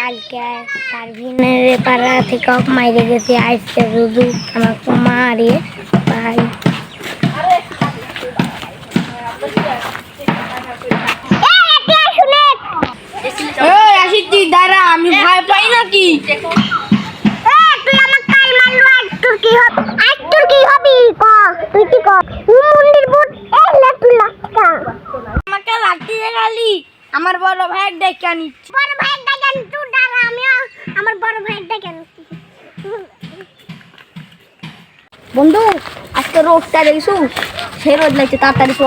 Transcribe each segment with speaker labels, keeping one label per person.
Speaker 1: কালকে পারভিনের পাড়া থেকে মাইরে গেছে আজকে শুধু আমাকে মারিয়ে ভাই
Speaker 2: দাঁড়া আমি ভয় পাই নাকি আমাকে লাঠিয়ে গেলি আমার বড় ভাই ডেকে আনিস
Speaker 1: বড় ভাই ডেকে আনিস তুই দাঁড়া আমি আমার বড় ভাই ডেকে আনিস
Speaker 2: বন্ধু আজকে রোদটা দেখছো সে রোদ লাগছে তাড়াতাড়ি শো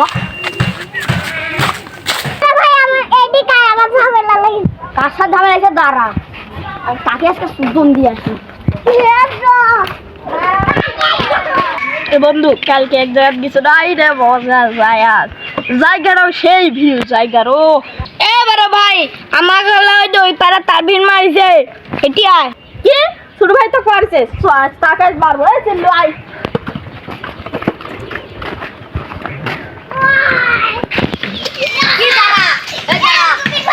Speaker 1: ভাই আমার এদিকে আমার ঝামেলা লাগে
Speaker 2: কার সাথে ঝামেলা লাগছে দাঁড়া আর তাকে আজকে সুদন দিয়ে আসি বন্ধু কালকে এক জায়গায় গেছো নাই রে মজা জায়গাটাও সেই ভিউ জায়গারও এবারে ভাই আমার ওই পাড়া তারবিন মারিছে এটি আয় কি ছোট ভাই তো পারছে টাকা বাড়বো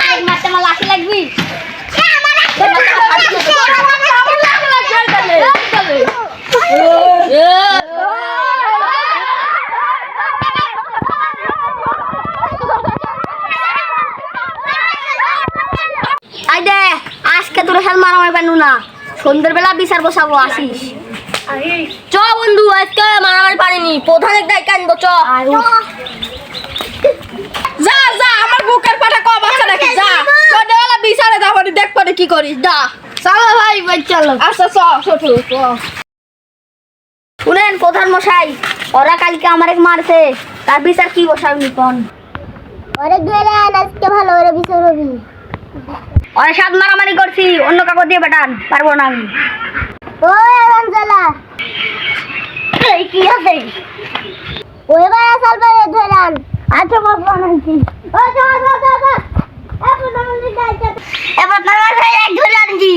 Speaker 2: আই মারতে আমার লাঠি লাগবি আইদে আজকে তোর খেল মারামারি পানু না সন্ধ্যাবেলা বিচার বসাবো আসিস চ বন্ধু আজকে মারামারি পারিনি প্রধান একটাই কানবো চ যা যা আমার বুকের পাটা কম আছে নাকি যা সন্ধ্যাবেলা বিচারে যাবনি দেখবো কি করিস যা চলো ভাই চলো আচ্ছা ছোট শুনেন প্রধান মশাই ওরা কালকে আমার এক মারছে তার বিচার কি বসাবি কোন
Speaker 1: ওরে গেলে আজকে ভালো করে বিচার হবি
Speaker 2: ওরা সাত মারামারি করছি অন্য কাগজ দিয়ে বেটান পারবো না আমি
Speaker 1: ওই রঞ্জলা
Speaker 2: এই কি আছে
Speaker 1: ওই বাড়া সালবা ধরান আচ্ছা মত বানাইছি ও যা
Speaker 2: এবার তোমার ভাই এক ধরে আনছি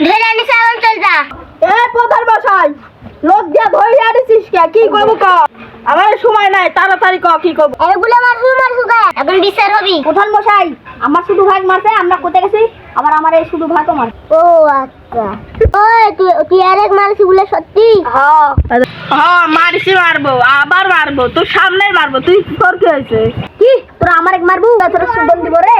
Speaker 1: ধরে আনি সালন চল যা
Speaker 2: এ প্রধান মশাই লোক দিয়া ধরে আনিছিস কি করবো ক আমার সময় নাই তাড়াতাড়ি ক কি করবো
Speaker 1: এগুলো মারছু গা এখন বিচার হবি
Speaker 2: প্রধান মশাই আমার শুধু ভাগ মারছে আমরা কোথায় গেছি আবার আমার এই শুধু ভাগও মার
Speaker 1: ও আচ্ছা ওই তুই আরেক মারছি বলে সত্যি
Speaker 2: হ্যাঁ মারছি মারবো আবার মারবো তোর সামনে মারবো তুই তোর কি হয়েছে কি তোরা আমার এক মারবো তোরা সুগন্ধি দিব রে